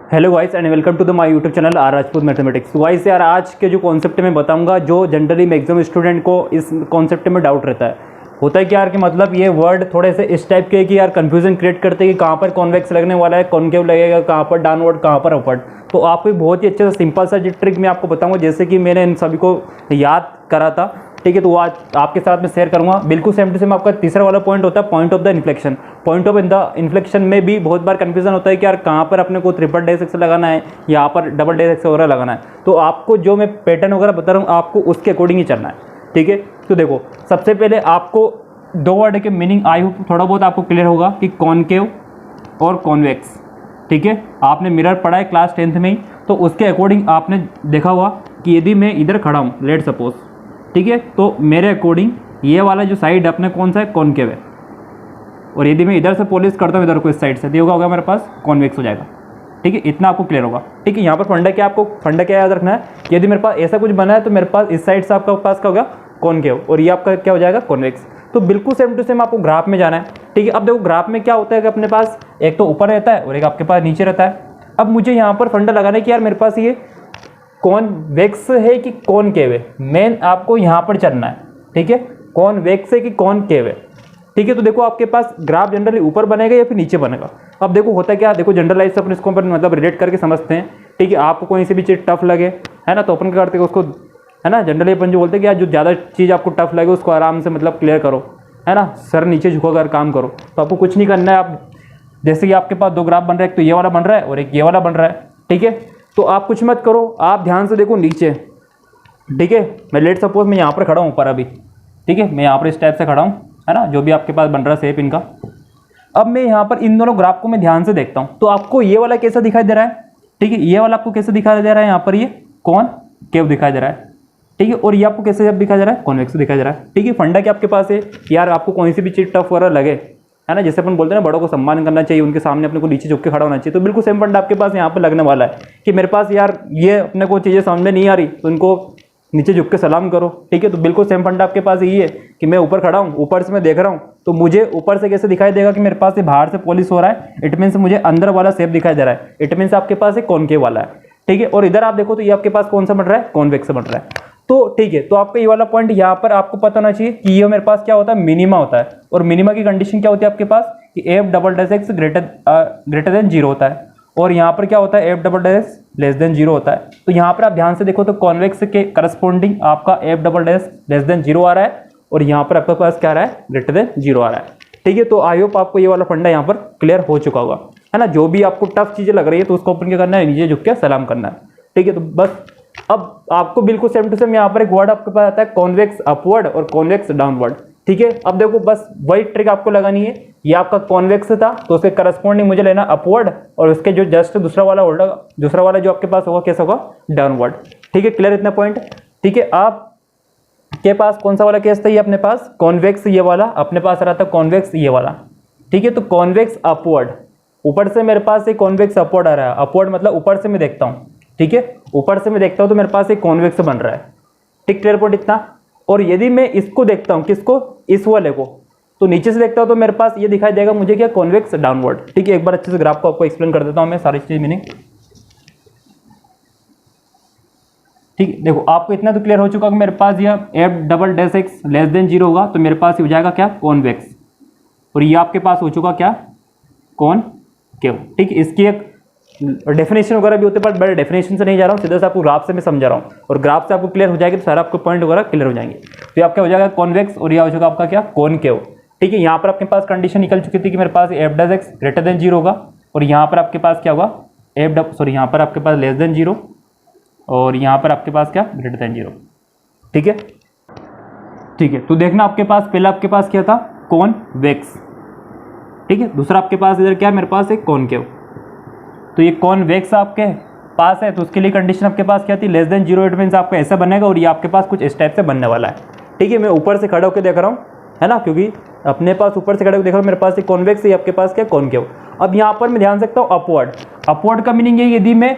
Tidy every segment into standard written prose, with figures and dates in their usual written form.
Hello guys and welcome to the my YouTube channel R Rajput mathematics. Guys यार आज के जो कॉन्सेप्ट मैं बताऊंगा, जो जनरली मैक्सिमम स्टूडेंट को इस कॉन्सेप्ट में डाउट रहता है, होता है कि यार कि मतलब ये वर्ड थोड़े से इस टाइप के कि यार कंफ्यूजन क्रिएट करते हैं कि कहाँ पर कॉन्वेक्स लगने वाला है, कॉनकेव लगेगा, कहाँ पर डाउनवर्ड, कहाँ पर अपवर्ड। तो आपको बहुत ही अच्छे से सिंपल सा ट्रिक मैं आपको बताऊंगा, जैसे कि मैंने इन सभी को याद करा था। ठीक है, तो वो आज आपके साथ में शेयर करूंगा। बिल्कुल सेम टू सेम आपका तीसरा वाला पॉइंट होता है point of the inflection. Point of the inflection में भी बहुत बार कंफ्यूजन होता है कि यार कहाँ पर अपने को ट्रिपल डेश एक्स लगाना है, यहाँ पर डबल डेश एक्स वगैरह लगाना है। तो आपको जो मैं पैटर्न वगैरह बता रहा हूँ आपको उसके अकॉर्डिंग ही चलना है। ठीक है, तो देखो सबसे पहले आपको दो वर्ड के मीनिंग आई होप थोड़ा बहुत आपको क्लियर होगा कि कॉनकेव और कॉन्वेक्स। ठीक है, आपने मिरर पढ़ा है क्लास 10th में ही, तो उसके अकॉर्डिंग आपने देखा हुआ कि यदि मैं इधर खड़ा हूँ लेट सपोज, ठीक है, तो मेरे अकॉर्डिंग ये वाला जो साइड अपने कौन सा है, कॉनकेव है। और यदि मैं इधर से पॉलिश करता हूँ इधर को इस साइड से, तो होगा मेरे पास कॉन्वेक्स हो जाएगा। ठीक है, इतना आपको क्लियर होगा। ठीक है, यहाँ पर फंडा क्या, आपको फंडा क्या याद रखना है, यदि मेरे पास ऐसा कुछ बना है तो मेरे पास इस साइड से आपका पास क्या होगा, कॉनकेव, और ये आपका क्या हो जाएगा, कॉन्वेक्स। तो बिल्कुल सेम टू सेम आपको ग्राफ में जाना है। ठीक है, अब देखो ग्राफ में क्या होता है कि अपने पास एक तो ऊपर रहता है और एक आपके पास नीचे रहता है। अब मुझे यहाँ पर फंडा लगाना है कि यार मेरे पास ये कॉन्वेक्स है कि कॉनकेव है, मेन आपको यहाँ पर चलना है। ठीक है, कॉन्वेक्स है कि कॉनकेव है। ठीक है, तो देखो आपके पास ग्राफ जनरली ऊपर बनेगा या फिर नीचे बनेगा। अब देखो होता क्या, देखो जनरलाइज से अपन इसको मतलब रिलेट करके समझते हैं। ठीक है, आपको कोई सी भी चीज़ टफ लगे है ना, तो अपन क्या करते हैं उसको, है ना, जनरली अपन जो बोलते हैं कि यार जो ज़्यादा चीज़ आपको टफ लगे उसको आराम से मतलब क्लियर करो, है ना, सर नीचे झुकाकर काम करो। तो आपको कुछ नहीं करना है। आप जैसे कि आपके पास दो ग्राफ बन रहा है, एक तो ये वाला बन रहा है और एक ये वाला बन रहा है। ठीक है, तो आप कुछ मत करो, आप ध्यान से देखो नीचे। ठीक है, मैं लेट सपोज मैं यहाँ पर खड़ा हूँ ऊपर अभी। ठीक है, मैं यहाँ पर इस टाइप से खड़ा हूँ, है ना, जो भी आपके पास बन रहा है शेप इनका। अब मैं यहाँ पर इन दोनों ग्राफ को मैं ध्यान से देखता हूँ, तो आपको ये वाला कैसा दिखाई दे रहा है। ठीक है, ये वाला आपको कैसे दिखाई दे रहा है, यहाँ पर ये कॉनकेव दिखाई दे रहा है। ठीक है, और ये आपको कैसे दिखाई दे रहा है, कॉन्वेक्स दिखाई दे रहा है। ठीक है, फंडा क्या आपके पास है यार, आपको कोई सी भी चीज़ टफ वगैरह लगे, है ना, जैसे अपन बोलते हैं ना बड़ों को सम्मान करना चाहिए, उनके सामने अपने को नीचे झुक के खड़ा होना चाहिए, तो बिल्कुल सेम फंडा आपके पास यहाँ पर लगने वाला है कि मेरे पास यार ये अपने को चीज़ें समझ में नहीं आ रही तो उनको नीचे झुक के सलाम करो। ठीक है, तो बिल्कुल सेम फंडा आपके पास यही है कि मैं ऊपर खड़ा हूँ, ऊपर से मैं देख रहा हूँ, तो मुझे ऊपर से कैसे दिखाई देगा कि मेरे पास ये बाहर से पॉलिश हो रहा है, इट मीन्स मुझे अंदर वाला शेप दिखाई दे रहा है, इट मीन्स आपके पास एक कॉनकेव वाला है। ठीक है, और इधर आप देखो तो ये आपके पास कौन सा बन रहा है, कॉन्वेक्स बन रहा है। तो ठीक है, तो आपका ये वाला पॉइंट यहाँ पर आपको पता होना चाहिए कि ये मेरे पास क्या होता है, मिनिमा होता है। और मिनिमा की कंडीशन क्या होती है आपके पास कि F double dash x greater than zero होता है, और यहाँ पर क्या होता है, F double dash less than zero होता है। तो यहाँ पर आप ध्यान से देखो तो कॉन्वेक्स के करस्पॉन्डिंग आपका f double dash less than zero आ रहा है, और यहाँ पर आपके पास क्या आ रहा है, ग्रेटर देन जीरो आ रहा है। ठीक है, तो आई होप आपको ये वाला फंडा यहाँ पर क्लियर हो चुका होगा, है ना। जो भी आपको टफ चीजें लग रही है तो उसको अपन क्या करना है, नीचे झुक के सलाम करना है। ठीक है, तो बस अब आपको बिल्कुल सेम टू सेम यहाँ पर एक वर्ड आपके पास आता है कॉन्वेक्स अपवर्ड और कॉन्वेक्स डाउनवर्ड। ठीक है, अब देखो बस वही ट्रिक आपको लगानी है। ये आपका कॉन्वेक्स था तो उसके करस्पॉन्डिंग मुझे लेना अपवर्ड, और उसके जो जस्ट दूसरा वाला जो आपके पास होगा कैसा होगा, डाउनवर्ड। ठीक है, क्लियर इतना पॉइंट। ठीक है, आप के पास कौन सा वाला केस था, ये अपने पास कॉन्वेक्स ये वाला अपने पास आ रहा था, कॉन्वेक्स ये वाला। ठीक है, तो कॉन्वेक्स अपवर्ड, ऊपर से मेरे पास एक कॉन्वेक्स अपवर्ड आ रहा है, अपवर्ड मतलब ऊपर से मैं देखता हूँ। ठीक है, ऊपर से मैं देखता हूँ तो मेरे पास एक कॉन्वेक्स बन रहा है। ठीक, क्लियर पॉइंट इतना। और यदि मैं इसको देखता हूँ, किसको, इस वाले को, तो नीचे से देखता हूँ तो मेरे पास ये दिखाई देगा मुझे क्या, कॉन्वेक्स डाउनवर्ड। ठीक है, एक बार अच्छे से ग्राफ को आपको एक्सप्लेन कर देता हूँ मैं सारी चीज मीनिंग। ठीक, देखो आपको इतना तो क्लियर हो चुका कि मेरे पास यह F double dash x less than zero होगा तो मेरे पास हो जाएगा क्या, कॉन्वेक्स, और ये आपके पास हो चुका क्या, कॉनकेव। ठीक, इसकी एक डेफिनेशन वगैरह भी होते हैं, पर बड़े डेफिनेशन से नहीं जा रहा हूँ, सीधा से आपको ग्राफ से मैं समझा रहा हूँ, और ग्राफ से आपको क्लियर हो जाएगी तो सारा आपको पॉइंट वगैरह क्लियर हो जाएंगे। तो ये आपका हो जाएगा कॉन्वेक्स और ये हो जाएगा आपका क्या, कॉनकेव। ठीक है, यहाँ पर आपके पास कंडीशन निकल चुकी थी कि मेरे पास f dash x greater than zero होगा, और यहाँ पर आपके पास क्या होगा, यहाँ पर आपके पास लेस देन जीरो, और यहाँ पर आपके पास क्या, ग्रेटर देन जीरो। ठीक है, ठीक है, तो देखना आपके पास पहला आपके पास क्या था, कॉन्वेक्स। ठीक है, दूसरा आपके पास इधर क्या है, मेरे पास एक कॉनकेव। तो ये कॉन्वेक्स आपके पास है तो उसके लिए कंडीशन आपके पास क्या थी, less than zero, it means आपको ऐसा बनेगा, और ये आपके पास कुछ इस टाइप से बनने वाला है। ठीक है, मैं ऊपर से खड़ा होकर देख रहा हूँ, है ना, क्योंकि अपने पास ऊपर से खड़े होकर देख रहा हूँ, मेरे पास एक कॉन्वेक्स है, आपके पास क्या, कॉनकेव। अब यहाँ पर मैं ध्यान सकता हूँ अपवर्ड, अपवर्ड का मीनिंग ये, यदि मैं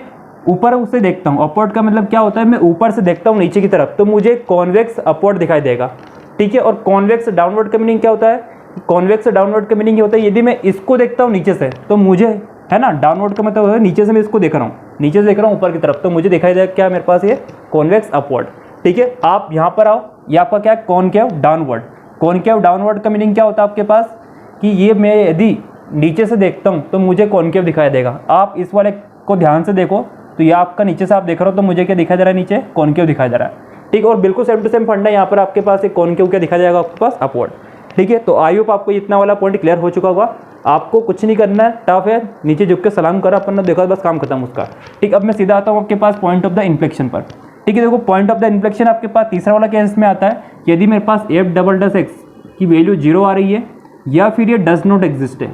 ऊपर उसे देखता हूँ, अपवर्ड का मतलब क्या होता है, मैं ऊपर से देखता हूँ नीचे की तरफ तो मुझे कॉन्वेक्स अपवर्ड दिखाई देगा। ठीक है, और कॉन्वेक्स डाउनवर्ड का मीनिंग क्या होता है, कॉन्वेक्स डाउनवर्ड का मीनिंग ये होता है, यदि मैं इसको देखता हूँ नीचे से तो मुझे है ना। डाउनवर्ड का मतलब है नीचे से मैं इसको देख रहा हूँ, नीचे से देख रहा हूँ ऊपर की तरफ, तो मुझे दिखाई देगा क्या मेरे पास ये कॉन्वेक्स अपवर्ड। ठीक है, आप यहाँ पर आओ, ये आपका क्या है कॉनकेव डाउनवर्ड। कॉनकेव डाउनवर्ड का मीनिंग क्या होता है आपके पास कि ये मैं यदि नीचे से देखता हूँ तो मुझे कॉनकेव दिखाई देगा। आप इस वाले को ध्यान से देखो तो ये आपका नीचे से आप देख रहे हो तो मुझे क्या दिखाई दे रहा है, नीचे कॉनकेव दिखाई दे रहा है। ठीक, और बिल्कुल सेम टू सेम फंडा यहाँ पर आपके पास एक कॉनकेव क्या दिखाई जाएगा आपके पास अपवर्ड। ठीक है, तो आई होप आपको इतना वाला पॉइंट क्लियर हो चुका होगा। आपको कुछ नहीं करना है, टफ है, नीचे झुक के सलाम करा अपन ने, देखा बस काम खत्म उसका। ठीक, अब मैं सीधा आता हूँ आपके पास पॉइंट ऑफ द इन्फ्लेक्शन पर। ठीक है, देखो पॉइंट ऑफ द इन्फ्लेक्शन आपके पास तीसरा वाला केस में आता है, यदि मेरे पास एफ डबल डस एक्स की वैल्यू 0 आ रही है या फिर ये डज नॉट एग्जिस्ट है।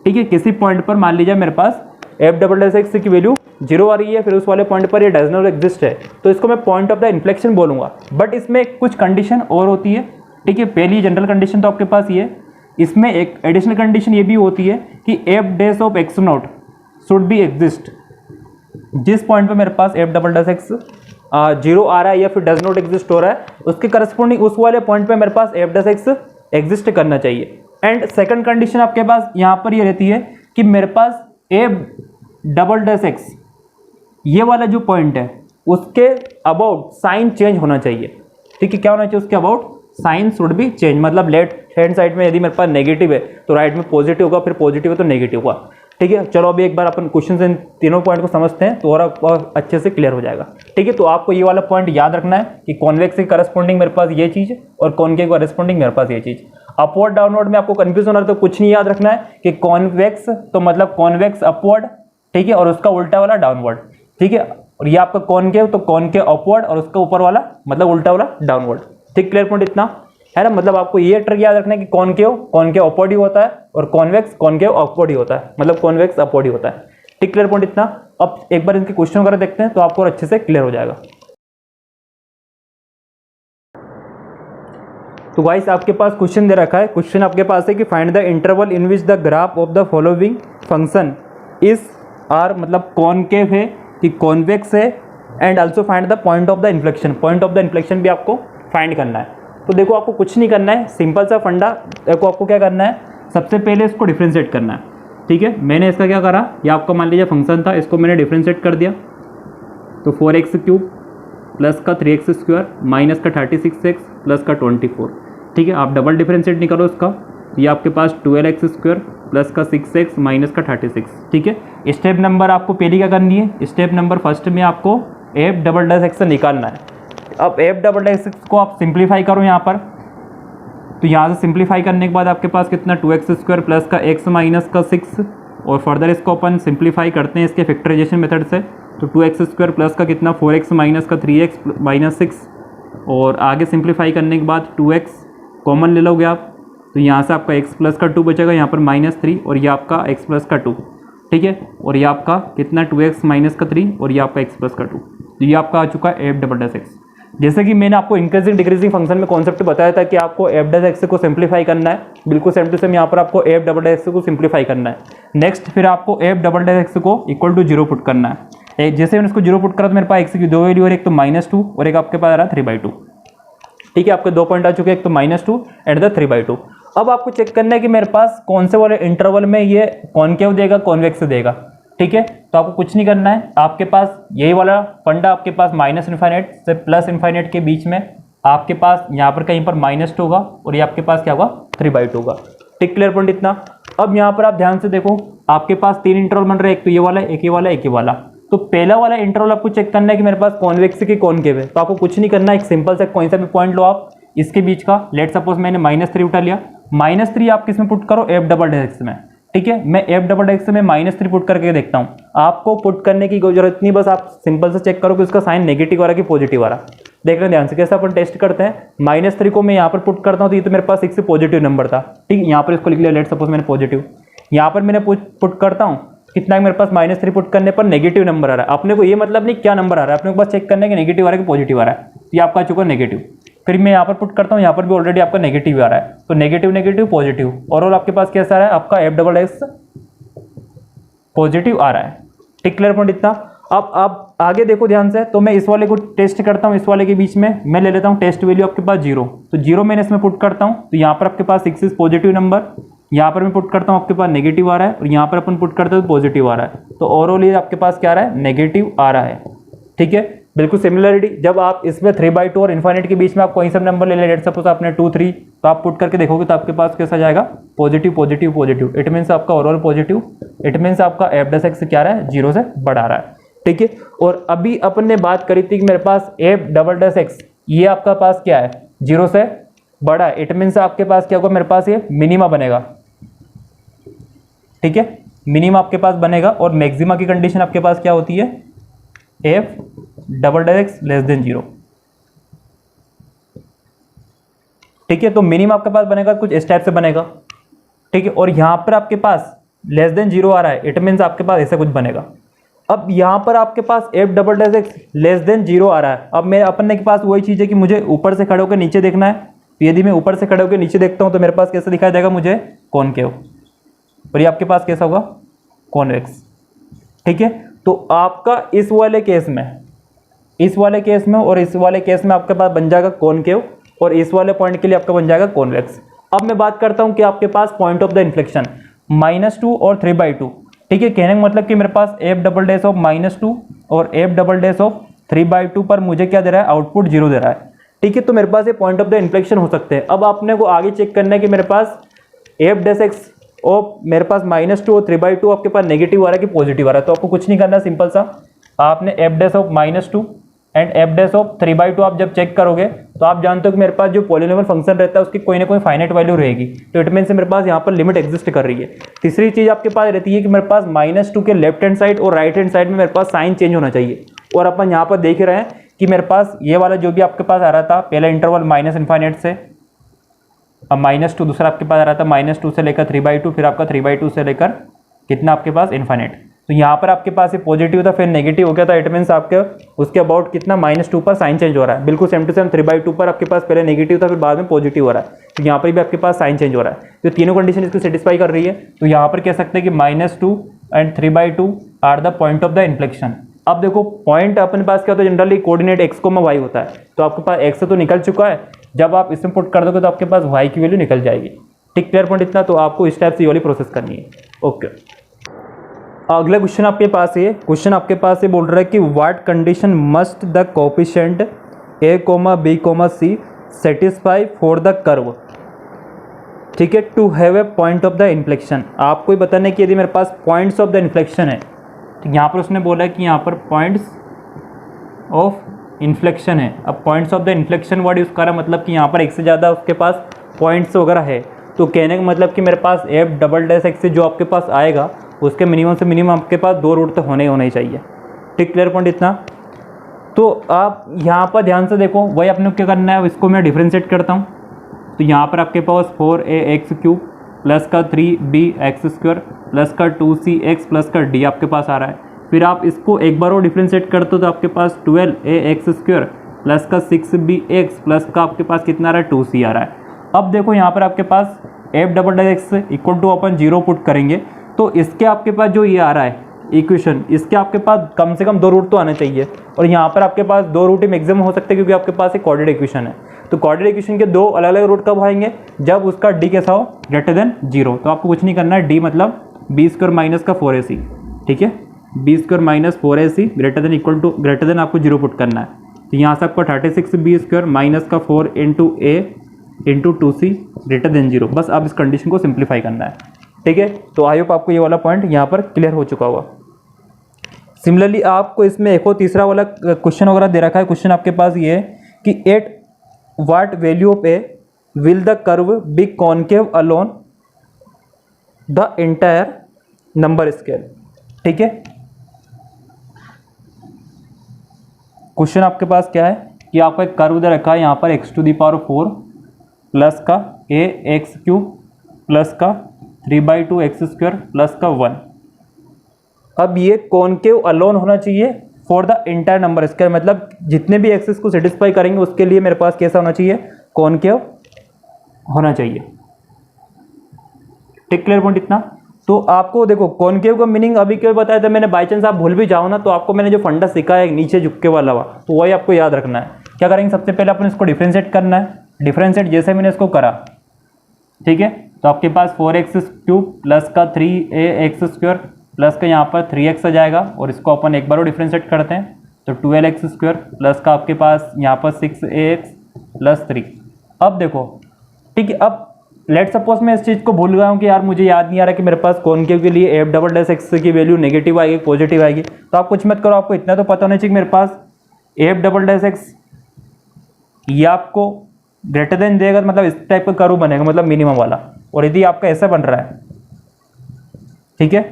ठीक है, किसी पॉइंट पर मान लीजिए मेरे पास एफ डबल डस एक्स की वैल्यू 0 आ रही है, फिर उस वाले पॉइंट पर ये डज नॉट एग्जिस्ट है, तो इसको मैं पॉइंट ऑफ द इन्फ्लेक्शन बोलूँगा। बट इसमें कुछ कंडीशन और होती है। ठीक है, पहली जनरल कंडीशन तो आपके पास ये, इसमें एक एडिशनल कंडीशन ये भी होती है कि F dash of x not should be exist. जिस पॉइंट पे मेरे पास एफ डबल डैश एक्स 0 आ रहा है या फिर डज नॉट एग्जिस्ट हो रहा है, उसके करस्पॉन्डिंग उस वाले पॉइंट पे मेरे पास एफ डैश एक्स एग्जिस्ट करना चाहिए। एंड सेकंड कंडीशन आपके पास यहाँ पर ये रहती है कि मेरे पास एफ डबल डैश एक्स ये वाला जो पॉइंट है उसके अबाउट साइन चेंज होना चाहिए। ठीक है, क्या होना चाहिए उसके about, sign should be change. मतलब लेफ्ट हैंड साइड में यदि मेरे पास नेगेटिव है तो राइट में पॉजिटिव होगा, फिर पॉजिटिव है तो नेगेटिव होगा। ठीक है, चलो अभी एक बार अपन क्वेश्चन से इन तीनों पॉइंट को समझते हैं तो और अच्छे से क्लियर हो जाएगा। ठीक है, तो आपको ये वाला पॉइंट याद रखना है कि कॉन्वेक्स के करस्पॉन्डिंग मेरे पास ये चीज़ और कॉनकेव के करस्पॉन्डिंग मेरे पास ये चीज़। अपवर्ड डाउनवर्ड में आपको कंफ्यूजन हो रहा है तो कुछ नहीं याद रखना है कि कॉन्वेक्स तो मतलब कॉन्वेक्स अपवर्ड, ठीक है, और उसका उल्टा वाला डाउनवर्ड। ठीक है, और ये आपका कॉनकेव तो कॉनकेव अपवर्ड और उसका ऊपर वाला मतलब उल्टा वाला डाउनवर्ड। ठीक, क्लियर पॉइंट इतना है ना। मतलब आपको ये ट्रिक याद रखना है कि कॉनकेव अपवर्ड ही होता है और कॉन्वेक्स कॉनकेव अपवर्ड ही होता है, मतलब कॉन्वेक्स अपवर्ड ही होता है। ठीक, क्लियर पॉइंट इतना। अब एक बार इनके क्वेश्चन वगैरह देखते हैं तो आपको और अच्छे से क्लियर हो जाएगा। तो गाइस आपके पास क्वेश्चन दे रखा है, क्वेश्चन आपके पास है कि find the interval in which the graph of the following function is are, मतलब कॉनकेव है कि कॉन्वेक्स है, and also find the point of the inflection. Point of the inflection भी आपको फाइंड करना है। तो देखो आपको कुछ नहीं करना है, सिंपल सा फंडा। देखो आपको क्या करना है, सबसे पहले इसको डिफ्रेंशिएट करना है। ठीक है, मैंने इसका क्या करा, ये आपका मान लीजिए फंक्शन था, इसको मैंने डिफ्रेंशिएट कर दिया तो 4x³ प्लस का 3x² माइनस का 36x प्लस का 24। ठीक है, आप डबल डिफ्रेंशिएट नहीं करो इसका, ये आपके पास 12x² प्लस का 6x माइनस का 36। ठीक है, स्टेप नंबर आपको पहले क्या करनी है, स्टेप नंबर फर्स्ट में आपको एफ डबल डैश एक्स निकालना है। अब एफ डबल डैश एक्स को आप सिंप्लीफाई करो यहाँ पर, तो यहाँ से सिंप्लीफाई करने के बाद आपके पास कितना 2x² प्लस का x माइनस का 6, और फर्दर इसको अपन सिंप्लीफाई करते हैं इसके फैक्टराइजेशन मेथड से, तो 2x² प्लस का कितना 4x माइनस का 3x माइनस 6, और आगे सिंप्लीफाई करने के बाद 2x कॉमन ले लोगे आप, तो यहाँ से आपका x प्लस का 2 बचेगा, यहाँ पर -3 और ये आपका x प्लस का 2। ठीक है, और ये आपका कितना 2x माइनस का 3 और ये आपका x प्लस का 2, तो ये आपका आ चुका है एफ डबल डैश एक्स। जैसे कि मैंने आपको इंक्रीजिंग डिक्रीजिंग फंक्शन में कॉन्सेप्ट बताया था कि आपको एफ डैश एक्स को सिंप्लीफाई करना है, बिल्कुल सेम टू सेम यहाँ पर आपको एफ डबल डैश एक्स को सिंप्लीफाई करना है। नेक्स्ट फिर आपको एफ डबल डैश एक्स को इक्वल टू 0 पुट करना है। जैसे मैंने इसको 0 पुट करा तो मेरे पास एक्स की 2 वैल्यू और एक तो -2 और एक आपके पास आ रहा है 3/2। ठीक है, आपके 2 पॉइंट आ चुके हैं, एक तो -2 एंड द 3/2। अब आपको चेक करना है कि मेरे पास कौन से वाले इंटरवल में ये कॉनकेव देगा कॉन्वेक्स देगा। ठीक है, तो आपको कुछ नहीं करना है, आपके पास यही वाला फंडा आपके पास -∞ से +∞ के बीच में आपके पास यहाँ पर कहीं पर -2 होगा और ये आपके पास क्या होगा 3/2 होगा। ठीक, क्लियर पॉइंट इतना। अब यहाँ पर आप ध्यान से देखो, आपके पास 3 इंटरवल बन रहे हैं, एक तो ये वाला, एक ये वाला, एक ये वाला। तो पहला वाला इंटरवल आपको चेक करना है कि मेरे पास कॉन्वेक्स की कॉनकेव है, तो आपको कुछ नहीं करना है, एक सिंपल सा कोई सा भी पॉइंट लो आप इसके बीच का। लेट सपोज मैंने -3 उठा लिया, -3 आप किस में पुट करो, एफ डबल डैश एक्स में। ठीक है, मैं एफ डबल डैश में -3 पुट करके देखता हूँ, आपको पुट करने की कोई जरूरत नहीं, बस आप सिंपल से चेक करो कि उसका साइन नेगेटिव आ रहा है कि पॉजिटिव आ रहा है। देख रहे हैं ध्यान से कैसे अपन टेस्ट करते हैं। -3 को मैं यहाँ पर पुट करता हूँ तो ये तो मेरे पास 6 पॉजिटिव नंबर था। ठीक है, यहाँ पर इसको लिख लिया, लेट सपोज मैंने पॉजिटिव, यहाँ पर मैंने पुट करता हूँ कितना, मेरे पास -3 पुट करने पर नेगेटिव नंबर आ रहा है। अपने को ये मतलब नहीं क्या नंबर आ रहा है, अपने को बस चेक करने के नेगेटिव आ रहा है कि पॉजिटिव आ रहा है, ये आपका आ चुका नेगेटिव। फिर मैं यहाँ पर पुट करता हूँ, यहाँ पर भी ऑलरेडी आपका नेगेटिव आ रहा है, तो नेगेटिव नेगेटिव पॉजिटिव, और आपके पास कैसा आ रहा है, आपका एफ डबल एक्स पॉजिटिव आ रहा है। ठीक, क्लियर पॉइंट इतना। अब आप आगे देखो ध्यान से, तो मैं इस वाले को टेस्ट करता हूँ, इस वाले के बीच में मैं ले लेता हूँ टेस्ट वैल्यू आपके पास 0, तो 0 मैंने इसमें पुट करता हूँ, तो यहाँ पर आपके पास 6 इज पॉजिटिव नंबर, यहाँ पर मैं पुट करता हूँ आपके पास नेगेटिव आ रहा है और यहाँ पर अपन पुट करते हैं तो पॉजिटिव आ रहा है, तो ओवरऑल ये आपके पास क्या आ रहा है, नेगेटिव आ रहा है। ठीक है, बिल्कुल सिमिलरिटी जब आप इसमें 3/2 और इन्फाइनाइट के बीच में आप कोई सा नंबर ले लें, सपोज आपने 2 3, तो आप पुट करके देखोगे तो आपके पास कैसा जाएगा, positive positive positive. It means आपका ओवरऑल पॉजिटिव, इट मीन्स आपका f' क्या रहा है, 0 से बढ़ा रहा है। ठीक है, और अभी अपन ने बात करी थी कि मेरे पास f'' ये आपका पास क्या है, 0 से बड़ा है। इट मीन्स आपके पास क्या होगा, मेरे पास ये मिनिमा बनेगा। ठीक है, मिनिमा आपके पास बनेगा और मैक्सिमा की कंडीशन आपके पास क्या होती है, f'' लेस देन 0। ठीक है, तो मिनिमम आपके पास बनेगा कुछ इस टाइप से बनेगा। ठीक है, और यहां पर आपके पास लेस देन 0 आ रहा है, इट मीन्स आपके पास ऐसा कुछ बनेगा। अब यहां पर आपके पास f'' लेस देन 0 आ रहा है। अब मेरे अपन के पास वही चीज है कि मुझे ऊपर से खड़े होकर नीचे देखना है। तो यदि मैं ऊपर से खड़े होकर नीचे देखता हूं तो मेरे पास कैसा दिखाई देगा, मुझे कॉनकेव, और ये आपके पास कैसा होगा, कॉन्वेक्स। ठीक है, तो आपका इस वाले केस में और इस वाले केस में आपके पास बन जाएगा कॉनकेव, और इस वाले पॉइंट के लिए आपका बन जाएगा कॉन्वेक्स। अब मैं बात करता हूं कि आपके पास पॉइंट ऑफ द इन्फ्लेक्शन -2 और 3/2। ठीक है, कहने का मतलब कि मेरे पास f'' ऑफ -2 और f'' ऑफ 3/2 पर मुझे क्या दे रहा है, आउटपुट 0 दे रहा है। ठीक है, तो मेरे पास ये पॉइंट ऑफ द इन्फ्लेक्शन हो सकते हैं। अब आपने को आगे चेक करना है कि मेरे पास f' ऑफ मेरे पास -2 और 3/2 आपके पास नेगेटिव आ रहा है कि पॉजिटिव आ रहा है। तो आपको कुछ नहीं करना, सिंपल सा आपने f' of -2 and f' of 3/2 आप जब चेक करोगे तो आप जानते हो कि मेरे पास जो पॉलिनोमियल फंक्शन रहता है उसकी कोई ना कोई फाइनाइट वैल्यू रहेगी। तो इट मीन से मेरे पास यहाँ पर लिमिट एग्जिस्ट कर रही है। तीसरी चीज आपके पास रहती है कि मेरे पास -2 के लेफ्ट हैंड साइड और राइट हैंड साइड में मेरे पास साइन चेंज होना चाहिए। और अपन यहाँ पर देख रहे हैं कि मेरे पास ये वाला जो भी आपके पास आ रहा था पहला इंटरवल -∞ से, अब -2 दूसरा आपके पास आ रहा था -2 से लेकर 3/2, फिर आपका 3/2 से लेकर कितना आपके पास इन्फाइनाइट। तो यहाँ पर आपके पास ये पॉजिटिव था फिर नेगेटिव हो गया था। इट मीन्स आपके उसके अबाउट कितना -2 पर साइन चेंज हो रहा है। बिल्कुल सेम टू सेम 3/2 पर आपके पास पहले नेगेटिव था फिर बाद में पॉजिटिव हो रहा है। तो यहाँ पर भी आपके पास साइन चेंज हो रहा है। तो तीनों कंडीशन इसको सेटिस्फाई कर रही है। तो यहाँ पर कह सकते हैं कि -2 and 3/2 are the point of the inflection. अब देखो पॉइंट अपने पास क्या होता है, जनरली कोऑर्डिनेट x, y होता है। तो आपके पास x तो निकल चुका है, जब आप इसमें पुट कर दोगे तो आपके पास y की वैल्यू निकल जाएगी। ठीक, क्लियर पॉइंट इतना। तो आपको इस टाइप से ये वाली प्रोसेस करनी है। ओके, अगला क्वेश्चन आपके पास है, क्वेश्चन आपके पास ये बोल रहा है कि what condition must the coefficient a, b, c satisfy for the curve, ठीक है, to have a point of the inflection. आपको ही बताना है कि यदि मेरे पास पॉइंट्स ऑफ द इन्फ्लेक्शन है, तो यहाँ पर उसने बोला है कि यहाँ पर पॉइंट्स ऑफ इन्फ्लेक्शन है। अब points of the inflection word use करा, मतलब कि यहाँ पर एक से ज़्यादा उसके पास पॉइंट्स वगैरह है। तो कहने का मतलब कि मेरे पास f'' से जो आपके पास आएगा उसके मिनिमम से मिनिमम आपके पास 2 रूट तो होने ही चाहिए। ठीक, क्लियर पॉइंट इतना। तो आप यहाँ पर ध्यान से देखो, वही अपने को क्या करना है, इसको मैं डिफ्रेंशिएट करता हूँ। तो यहाँ पर आपके पास 4ax³ प्लस का 3bx² प्लस का 2cx प्लस का d आपके पास आ रहा है। फिर आप इसको एक बार और डिफ्रेंशिएट करते हो तो आपके पास 12ax² प्लस का 6bx प्लस का आपके पास कितना आ रहा है, 2c आ रहा है। अब देखो यहाँ पर आपके पास f'' इक्वल टू अपन 0 पुट करेंगे तो इसके आपके पास जो ये आ रहा है इक्वेशन, इसके आपके पास कम से कम 2 रूट तो आने चाहिए। और यहाँ पर आपके पास 2 रूट ही मैक्सिमम हो सकते हैं क्योंकि आपके पास एक कोऑर्डिनेट इक्वेशन है। तो कोऑर्डिनेट इक्वेशन के 2 अलग अलग रूट कब आएंगे, जब उसका d कैसा हो, ग्रेटर देन 0। तो आपको कुछ नहीं करना है, d मतलब b² माइनस का 4ac, ठीक है, b² minus 4ac greater than आपको 0 पुट करना है। तो यहाँ से आपको 36b² माइनस का 4 into a into 2c greater than 0। बस आप इस कंडीशन को सिंप्लीफाई करना है। ठीक है, तो आई होप आपको ये वाला पॉइंट यहाँ पर क्लियर हो चुका होगा। सिमिलरली आपको इसमें एक और तीसरा वाला क्वेश्चन वगैरह दे रखा है। क्वेश्चन आपके पास ये है कि at what value of a will the curve be concave along the entire number scale. ठीक है, क्वेश्चन आपके पास क्या है कि आपका एक कर्व दे रखा है यहाँ पर x⁴ प्लस का ax³ प्लस का 3/2x² प्लस का 1। अब ये कॉनकेव अलोन होना चाहिए for the entire number scale, मतलब जितने भी एक्सिस को सेटिस्फाई करेंगे उसके लिए मेरे पास कैसा होना चाहिए, कॉनकेव होना चाहिए। ठीक, क्लियर पॉइंट इतना। तो आपको देखो कॉनकेव का मीनिंग अभी क्यों बताया था मैंने, बाई चांस आप भूल भी जाओ ना तो आपको मैंने जो फंडा सिखाया है नीचे झुकके वाला हुआ, तो वही आपको याद रखना है। क्या करेंगे, सबसे पहले अपन इसको डिफ्रेंशिएट करना है। डिफ्रेंशिएट जैसे मैंने इसको करा, ठीक है, तो आपके पास 4x³ प्लस का 3ax² प्लस का यहाँ पर 3x आ जाएगा, और इसको अपन एक बार और डिफ्रेंशिएट करते हैं तो 12x² प्लस का आपके पास यहाँ पर 6ax प्लस 3। अब देखो ठीक है, अब लेट सपोज मैं इस चीज़ को भूल गया हूँ कि यार मुझे याद नहीं आ रहा कि मेरे पास कॉनकेव के लिए f डबल की वैल्यू नेगेटिव आएगी पॉजिटिव आएगी, तो आप कुछ मत करो, आपको इतना तो पता होना चाहिए कि मेरे पास f डबल ये आपको ग्रेटर देन देगा, मतलब इस टाइप का कर्व बनेगा, मतलब मिनिमम वाला। और यदि आपका ऐसा बन रहा है, ठीक है,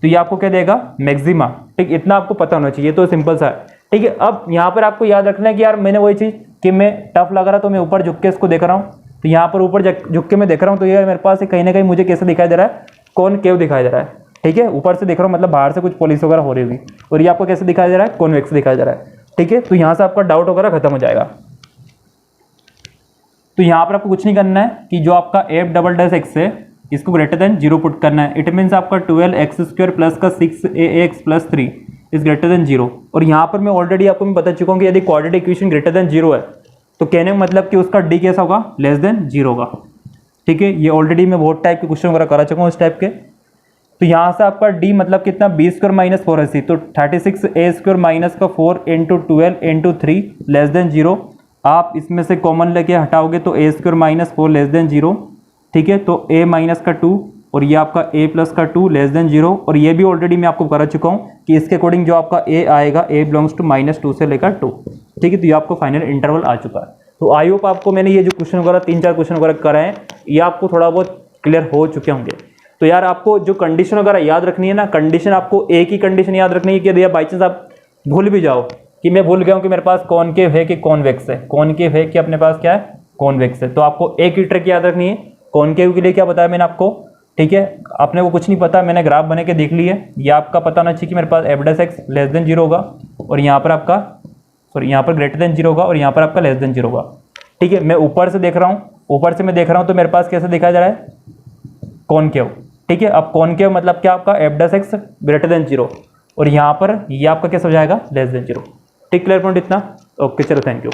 तो ये आपको क्या देगा, मैक्सिमा। ठीक, इतना आपको पता होना चाहिए, तो सिंपल सा है। ठीक है, अब यहाँ पर आपको याद रखना है कि यार मैंने वही चीज़ कि मैं टफ लग रहा तो मैं ऊपर झुक के इसको देख रहा हूँ, तो यहाँ पर ऊपर झुक के मैं देख रहा हूँ, तो ये मेरे पास कहीं ना कहीं मुझे कैसे दिखाई दे रहा है, कॉनकेव दिखाई दे रहा है। ठीक है, ऊपर से देख रहा हूँ, मतलब बाहर से कुछ पॉलिश वगैरह हो रही होगी, और ये आपको कैसे दिखाई दे रहा है, कॉन्वेक्स दिखाई दे रहा है। ठीक है, तो यहाँ से आपका डाउट वगैरह खत्म हो जाएगा। तो यहाँ पर आपको कुछ नहीं करना है कि जो आपका f डबल है इसको ग्रेटर देन 0 पुट करना है। इट मीन्स आपका 12x² प्लस का 6ax plus 3 is greater than 0। और यहाँ पर मैं ऑलरेडी आपको मैं बता चुका हूँ कि यदि क्वाड्रेटिक इक्वेशन ग्रेटर देन 0 है तो कहने का मतलब कि उसका डी कैसा होगा, लेस देन 0 होगा। ठीक है, ये ऑलरेडी मैं बहुत टाइप के क्वेश्चन वगैरह करा चुका हूँ इस टाइप के। तो यहाँ से आपका डी मतलब कितना, b² माइनस 4ac, तो 36a² माइनस का 4 इंटू 12 इंटू 3 लेस देन 0। आप इसमें से कॉमन लेके हटाओगे तो a² माइनस 4 लेस देन 0। ठीक है, तो a माइनस का 2 और ये आपका a प्लस का 2 लेस देन 0। और ये भी ऑलरेडी मैं आपको करा चुका हूँ कि इसके अकॉर्डिंग जो आपका a आएगा a बिलोंग्स टू -2 से लेकर 2। ठीक है, तो ये आपको फाइनल इंटरवल आ चुका है। तो आई होप आपको मैंने ये जो क्वेश्चन वगैरह 3-4 क्वेश्चन वगैरह कराए हैं ये आपको थोड़ा बहुत क्लियर हो चुके होंगे। तो यार आपको जो कंडीशन वगैरह याद रखनी है ना, कंडीशन आपको एक ही कंडीशन याद रखनी है कि यदि बाई चांस आप भूल भी जाओ कि मैं भूल गया हूँ कि मेरे पास कॉनकेव है कि कॉन्वेक्स है, कॉनकेव है कि अपने पास क्या है, कॉन्वेक्स है, तो आपको एक ही ट्रिक याद रखनी है। कॉनकेव के लिए क्या बताया मैंने आपको, ठीक है, आपने को कुछ नहीं पता, मैंने ग्राफ बना के देख लिया। ये आपका पता होना चाहिए कि मेरे पास f' लेस देन 0 होगा, और यहाँ पर आपका सॉरी यहाँ पर ग्रेटर देन 0 होगा, और यहाँ पर आपका लेस देन 0 होगा। ठीक है, मैं ऊपर से देख रहा हूँ, ऊपर से मैं देख रहा हूँ तो मेरे पास कैसे दिखाया जा रहा है, कॉनकेव। ठीक है, अब कॉनकेव मतलब क्या, आपका f' ग्रेटर देन 0, और यहाँ पर ये आपका कैसे हो जाएगा, लेस देन 0। ठीक, क्लियर पॉइंट इतना, ओके चलो थैंक यू।